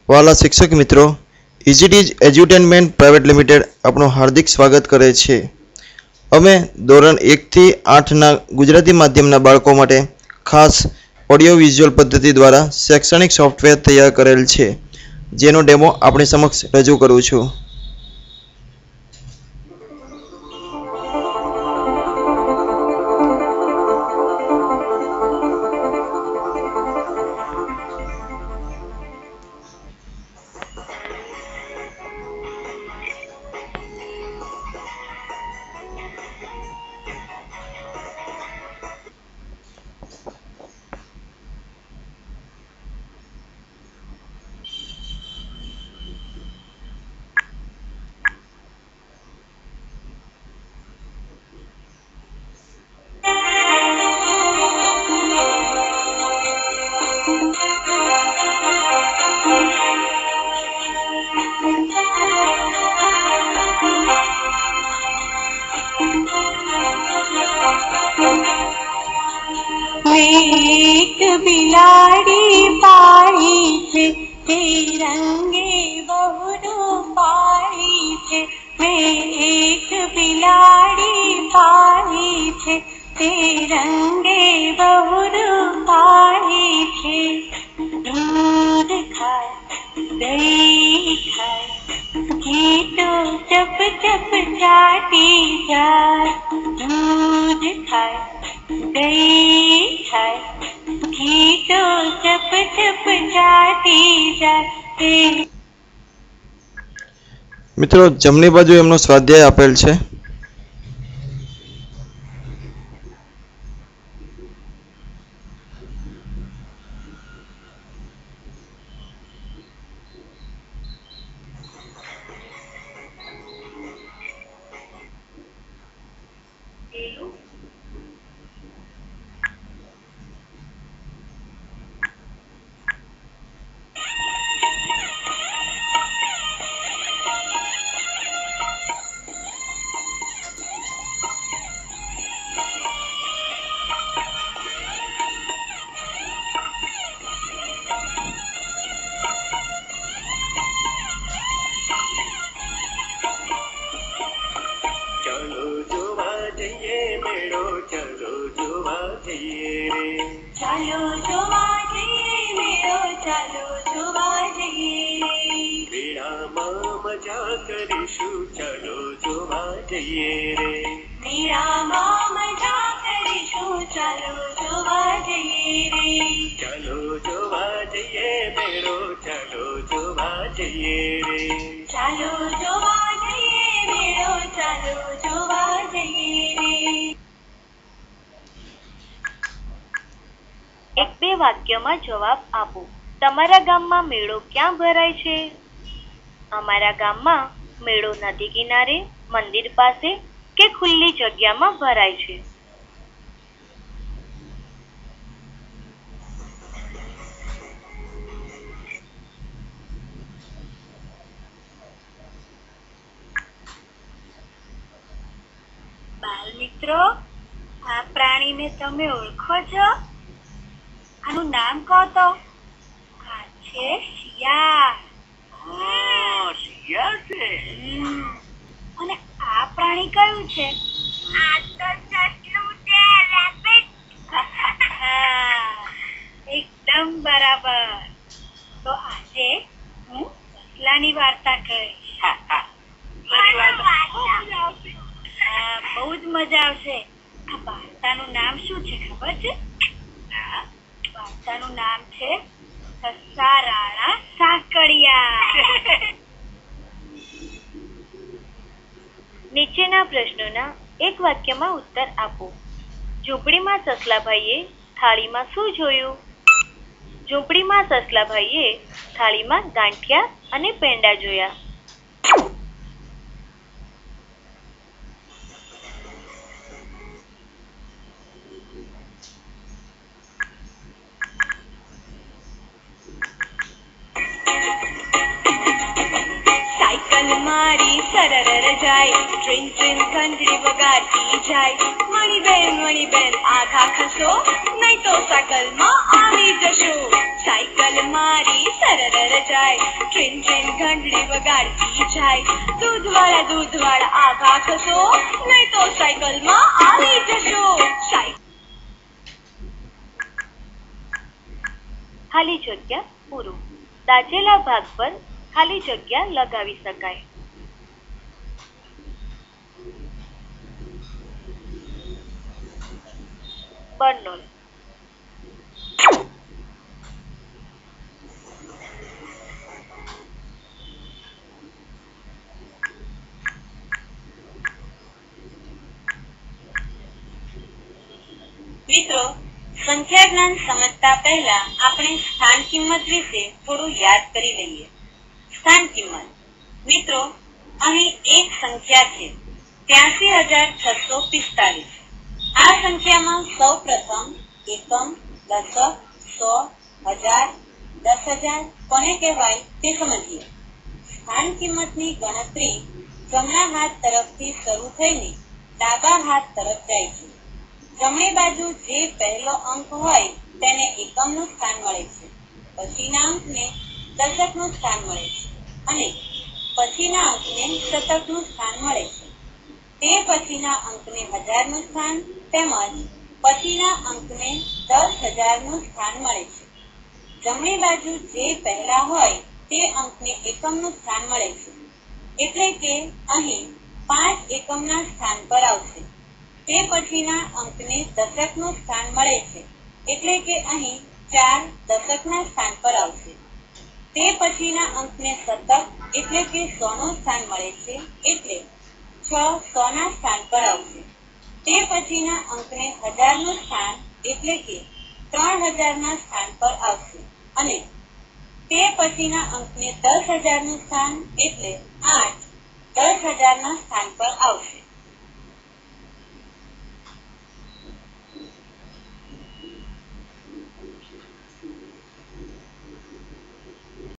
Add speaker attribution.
Speaker 1: वाला शिक्षक मित्रों, इजीटीज एज्युटेनमेंट प्राइवेट लिमिटेड आपणो हार्दिक स्वागत करे छे। अमे धोरण 1 થી 8 ना गुजराती माध्यमना बाळको माटे खास ऑडियो विज्युअल पद्धति द्वारा शैक्षणिक सॉफ्टवेर तैयार करेल छे, जेनो डेमो आपणी समक्ष रजू करूं छुं।
Speaker 2: एक बिलाड़ी पाई छे, तिरंगे बहुरू पाई छे। मैं एक बिलाड़ी पाई छे, तिरंगे बहुरू पाई छे। दूध खाए दही खाए, घी तो चप चप चाटी जाए। दूध खाए दही खाए, घी तो चप चप चाटी जाए।
Speaker 1: मित्रों, जमनी बाजू एमनो स्वाध्याय आपेल छे।
Speaker 2: ચાલો જોવા જઈએ મેળો, ચાલો જોવા જઈએ રે। મેળામાં મજા કરીશું, ચાલો જોવા જઈએ રે। મેળામાં મજા કરીશું, ચાલો જોવા જઈએ રે। ચાલો જોવા જઈએ મેળો, ચાલો જોવા જઈએ રે। ચાલો જોવા જઈએ મેળો, ચાલો જોવા જઈએ રે।
Speaker 3: एक बे वाक्य में जवाब आपो। तमारा गाम में मेळो क्या भराय छे? अमारा गाम में मेळो नदी किनारे, मंदिर पासे के खुली जग्या में भराय छे।
Speaker 2: बाल मित्रों, आ प्राणी ने तमे ओळखो छो? आनु नाम कहो तो? आ छे शियाळ। शियाळ छे। અને આ પ્રાણી કયું છે? આ તો સસલું છે, રેબિટ। એકદમ બરાબર। તો આજે હું સસલાની વાર્તા કહીશ। બહુ જ મજા આવશે। આ વાર્તાનું નામ શું છે ખબર છે? વાર્તાનું નામ છે સસલા રાણા સાંકળિયા।
Speaker 3: નીચેના પ્રશ્નોના એક વાક્યમાં ઉત્તર આપો। ઝૂંપડીમાં સસલાભાઈએ થાળીમાં શું જોયું? ઝૂંપડીમાં સસલાભાઈએ થાળીમાં ગાંઠિયા અને પેંડા જોયા।
Speaker 2: मारी सरर जाए, ट्रेन ट्रेन घंटड़ी वगाड़ती जाए। मणि बेन आधा खसो, नहीं तो साइकल में आवी जशो। साइकल मारी રરર જાય, ટ્રેન ટ્રેન ઘંટડી વગાડતી જાય, દૂધવાળા આઘા ખસો, નહીં તો સાયકલમાં આવી જશો.
Speaker 3: ખાલી જગ્યા પૂરું. દાચેલા ભાગ પર ખાલી જગ્યા લગાવી શકાય. બર્નોલ.
Speaker 2: મિત્રો, સંખ્યા જ્ઞાન સમજતા પહેલા આપણે સ્થાન કિંમત વિશે થોડું યાદ કરી લઈએ. સ્થાન કિંમત. મિત્રો, અહીં એક સંખ્યા છે 83,645. આ સંખ્યામાં સૌ પ્રથમ એકમ, દશક, સો, હજાર, 10,000 કોને કહેવાય તે સમજીએ. સ્થાન કિંમતની ગણતરી જમણા હાથ તરફથી શરૂ થઈને ડાબા હાથ તરફ જાય છે. જમણી બાજુ જે પહેલો અંક હોય તેને એકમનું સ્થાન મળે છે, પછીના અંકને દશકનું સ્થાન મળે છે અને પછીના અંકને શતકનું સ્થાન મળે છે. તે પછીના અંકને હજારનું સ્થાન તેમજ પછીના અંકને 10,000નું સ્થાન મળે છે. જમણી બાજુ જે પહેલા હોય તે અંકને એકમનું સ્થાન મળે છે, એટલે કે અહીં 5 એકમના સ્થાન પર આવશે. તે પછીના અંકને દશકનું સ્થાન મળે છે, એટલે કે અહીં 4 દશકના સ્થાન પર આવશે. તે પછીના અંકને શતક એટલે કે 100નું સ્થાન મળે છે, એટલે 6 100ના સ્થાન પર આવશે. તે પછીના અંકને હજારનું સ્થાન એટલે કે 3000ના સ્થાન પર આવશે અને તે પછીના અંકને 10,000નું સ્થાન એટલે 8 10,000ના સ્થાન પર આવશે.